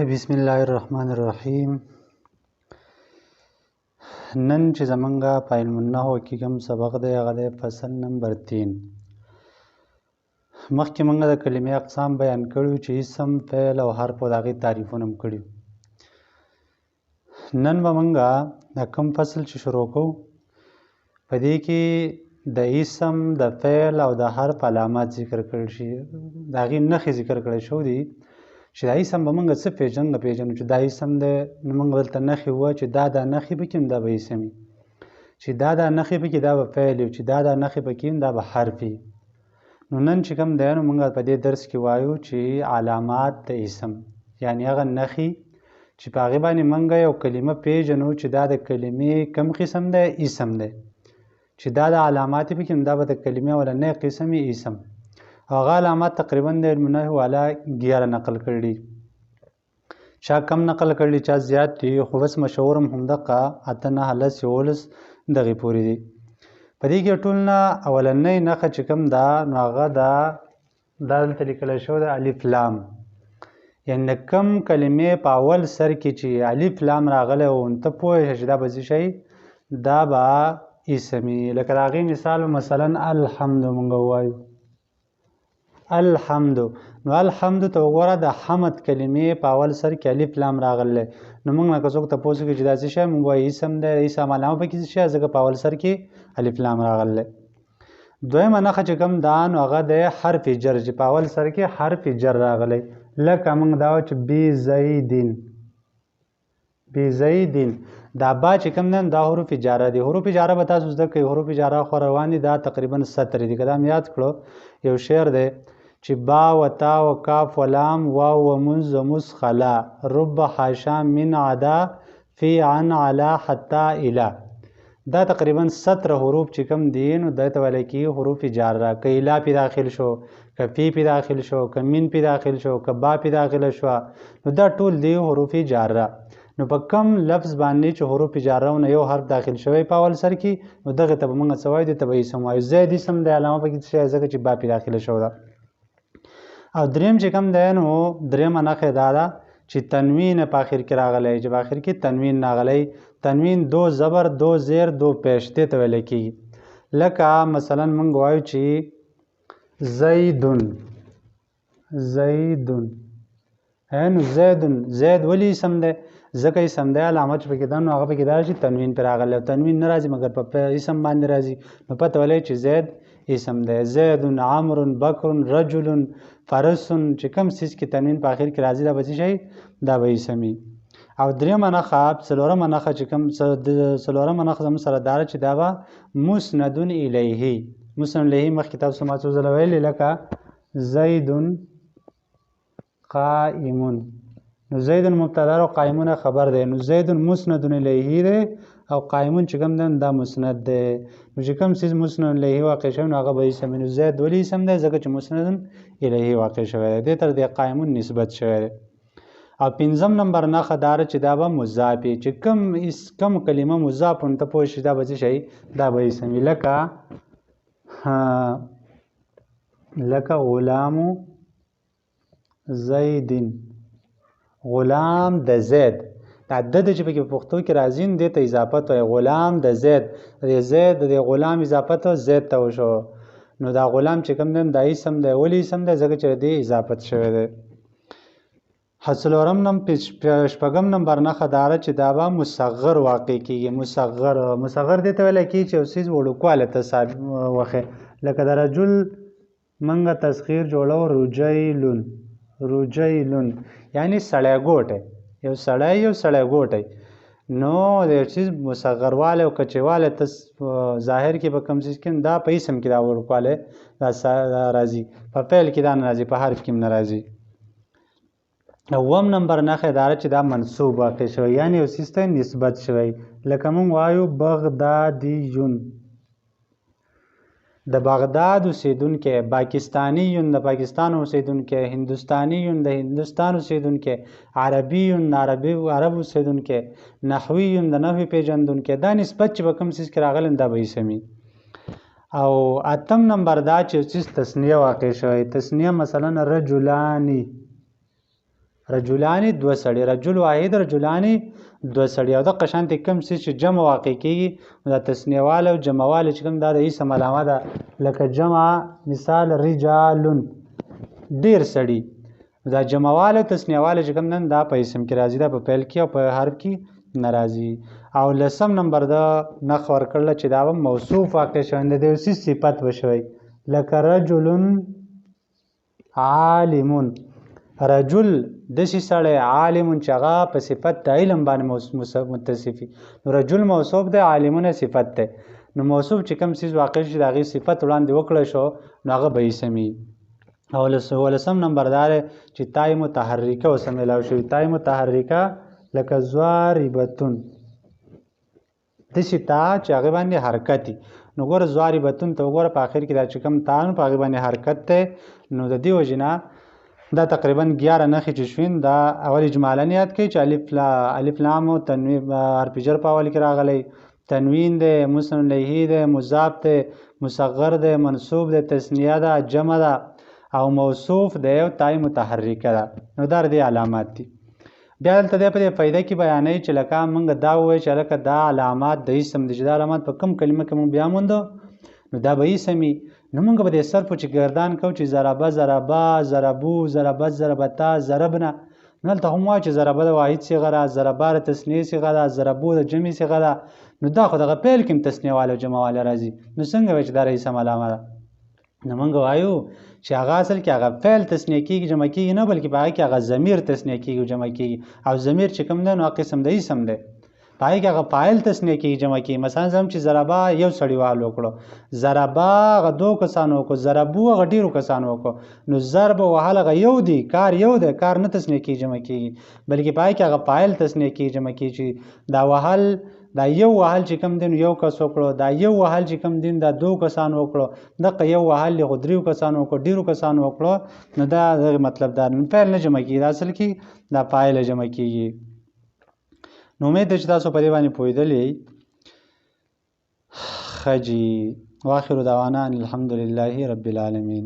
بسم الله الرحمن الرحیم. نن چې زمونږه په علم النحو کې کوم سبق دی هغه دی فصل نمبر 3. مخکې مونږ د کلمې اقسام بیان کړو چې اسم، فعل او حرف او د هغې تعریفونه هم کړي. نن به مونږه د کوم فصل چې شروع کوو په دې کې د اسم، د فعل او د حرف علامات ذکر کړل شي، د هغې نښې ذکر کړی شوی دي چې دا اسم به موږ څه پیژنو چې دا اسم دی، نو موږ دلته نښې ووایو چې دا نښې پکې وي دا به اسم وي، چې دا نښې پکې دا به فعل وي، چې دا نښې پکې وي دا به حرف وي. نو نن چې کوم دی نو موږ په دې درس کې وایو چې علامات د اسم، یعنی هغه نښې چې په هغې باندې موږ یو کلمه پیژنو چې دا د کلمې کوم قسم دی، اسم دی، چې دا علامات پکې دا به د کلمې اولنی قسم وي اسم. هغه علامات تقریبا د علم النحو والا 11 نقل کړي، چا کم نقل کړي چا زیات دي، خو بس مشهور هم همدغه 8 9 10 11 دغې پورې دي. په دې کې ټول نه اولنۍ نښه چې کوم ده نو هغه دا دلته لیکلی شوی ده الف لام، یعنې د کوم کلمې په اول سر کې چې الف لام راغلی و ته پوه شه چې دا به څه شی، دا به اسم وي. لکه د هغې مثال مثلا الحمد مونږ ووایو الحمد، نو الحمد ته وګوره د حمد کلمې په اول سر کې الف لام راغلی، نو موږ نه که څوک تپوس وکړي چې دا څه شی، موږ وایو اسم دی، اسم علامه پکې څه شی ځکه په اول سر کې الف لام راغلی. دویمه نښه چې کوم ده نو هغه دی حرف جر، چې په اول سر کې حرف جر راغلی، لکه موږ دا وایو چې بزیدین بزیدین، دا با چې کوم دی دا حروف جاره دي. حروف جاره به تاسو زده کوئ، حروف جاره خو روان دي، دا تقریبا 17 دي. که دا یاد کړو یو شعر دی چې با و تا و کاف و لام واو و منز و مسخلا رب حاشا من عدا فی عن علا حتی الا، دا تقریبا 17 حروف چې کوم دي نو دا ته ویلی کېږي حروف جاره. که الا پې داخل شو، که فی پې داخل شو، که من پې داخل شو، که با پې داخله شوه، نو دا ټول دی حروف جاره. نو په کم لفظ باندې چې حروف جاره نه یو حرف داخل شوی په اول سر کې نو دغې ته به موږ څه وایو، دې ته به اسم وایو. زید اسم دی، علامه پکې څه شی ځکه چې با پې داخله شوی ده. او دریم چې کوم دی نو دریمه نښه دا ده چې تنوین په آخر کې راغلی، چې په آخر کې تنوین راغلی، تنوین 2 زبر 2 زیر 2 پیش دې ته ویلی کېږي. لکه مثلا موږ وایو چې زیدون زیدون، نو زیدون زید ولې اسم دی، ځکه اسم دی، علامه چې پکې ده نو هغه پکې دا چې تنوین پرې راغلی، او تنوین نه راځي مګر په اسم باندې راځي، نو پته ولې چې زید اسم دی. زیدون عمرو بکر رجل فرسون، چې کوم څیز کې تنوین په آخر کې راځي دا به څه شی، دا به اسم وي. او دریمه نښه څلورمه نښه چې کوم څلورمه نښه زموږ سره دا چې دا به مسندون الیه. مسند الیه مخکې تاسو ما څو ځله ویلې، لکه زیدون قائمون، نو زیدون مبتدا او قائمون خبر دی، نو زیدون مسندون الیه دی او قائمون چې کوم دی دا مسند دی. نو چې کوم څیز مسند الیه واقع شوی نو هغه به اسم وي. نو زید ولې اسم دی ځکه چې مسندون الیه واقع شوی دی، دې ته د قائمون نسبت شوی دی. او 5م نمبر نښه دا چې دا به مضاف وي، چې کوم کلمه مضاف ته پوه شي دا به څه شی، دا به اسم وي. لکه غلام زیدین، غلام د زید، دا د چې پکې په پښتو کې راځي دې ته اضافت وایي، غلام د زید، د زید د غلام اضافت زید ته وشو، نو دا غلام چې کوم دی دا اسم دی. ولې اسم دی ځکه چې دې اضافت شوی دی. شپږم نمبر نښه دا چې دا به مصغر واقع کېږي. مصغر دې ته ویلی کېږي چې یو څیز وړوکوالی ته وښیي، لکه د رجل منګه تصغیر جوړو رجیلون رجیلون، یعنی سړی ګوټی، یو سړی یو سړی ګوټی، نو د یو څیز مصغروالی او کچیوالی ته ظاهر کې به کوم څیز کې دا په اسم کې دا وړوکوالی دا راځي، په فعل کې دا نه راځي، په حرف کې هم نه راځي. 9م نمبر نښه دا چې دا منصوب واقع شوی، یعنی یو څیز ته نسبت شوی، لکه موږ وایو بغدادیون، د بغداد اوسیدونکی، پاکستانیون د پاکستان اوسیدونکی، هندوستانیون د هندوستان اوسیدونکی، عربیون د عرب اوسیدونکی، نحویون د نحوی پیژندونکی، دا نسبت چې په کوم څیز کې راغلی دا به اسم وي. او 8م نمبر دا چې څیز تثنیه واقع شوی، تثنیه مثلا رجلانی رجلان دوه سړي، رجل واحد رجلان دوه سړي. او دغه شانتې کوم څه چې جمع واقع کېږي دا تثنیه واله او جمع واله چې کوم دا د اسم علامه ده. لکه جمع مثال رجالون ډېر سړي، دا جمع واله او تثنیه واله چې کوم نن دا په اسم کې راځي، دا په پیل کې او په حرف کې نه راځي. او لسم نمبر دا نښ ورکړله چې دا به موصوف واقع شوی د یو څیز صفت وشوی، لکه رجل عالمون. رجل داسې سړی، عالمون چې هغه په صفت د علم باندې متصف وي. نو رجل موصوف دی، عالمونه صفت دی. نو موصوف چې کوم څیز واقع شي د هغې صفت وړاندې وکړی شو نو هغه به اسم وي. او ولسم نمبر دا دی چې تای متحرکه اوس میلاو شوي. تای متحرکه لکه ضاربتون داسې تا چې هغې باندې حرکت وي. نو ګوره ضاربتون ته وګوره په آخر کې دا چې کوم تا نو په هغې باندې حرکت دی. نو د دې وجې نه دا تقریبا 11 نښې چې شوین دا اول اجمالا یاد کړئ چې الف لام او تنوین حرف جر په اول کې راغلی، تنوین دی، مسند الیه دی، مضاف دی، مصغر دی، منصوب دی، تثنیه ده، جمع ده او موصوف دی او تای متحرکه ده. نو دا د علامات دي. بیا دلته دی په دې فایده کې بیانوي چې لکه موږ دا ووایو چې هلکه دا علامات د اسم دي چې دا علامات په کوم کلمه کې موږ بیا موندو نو دا به اسم وي. نو موږ به د صرفو چې ګردان کوو چې ضربه ضربا ضربو ضربت ضربتا ضربنا، نو هلته هم وایو چې ضربه د واحد صیغه ده، ضربا د تثنیې صیغه ده، ضربو د جمع صیغه ده. نو دا خو دغه پیل کې هم تثنیه واله او جمع واله راځي. نو څنګه وایي چې دا د اسم علامه ده؟ نو موږ وایو چې هغه اصل کې هغه فعل تثنیه کېږي جمع کېږي نه، بلکې په هغه کې هغه ضمیر تثنیه کېږي او جمع کېږي. او ضمیر چې کوم دی نو هغه قسم د اسم دی، په هغې کې هغه فاعل تثنیه کېږي جمع کېږي. مثلا زم چې ضربه یو سړي وال وکړو، ضربه هغه 2 کسانو وکړو، ضربو هغه ډېرو کسانو وکړو. نو ضرب وهل هغه یو دی، کار یو دی، کار نه تثنیه کېږي جمع کېږي، بلکې په هغې کې هغه فاعل تثنیه کېږي جمع کېږي. دا وهل دا یو وهل چې کوم دی نو یو کس وکړو، دا یو وهل چې کوم دی دا 2 کسانو وکړو، دغه یو وهل خو 3 کسانو وکړو، ډېرو کسانو وکړو. نو دا مطلب دا فعل نه جمع کېږي، دا اصل کې دا فاعل جمع کېږي. نو امید ده چې تاسو په دې باندې پوهېدلي یئ. ښه جي، واخر دعوانا الحمدلله رب العالمین.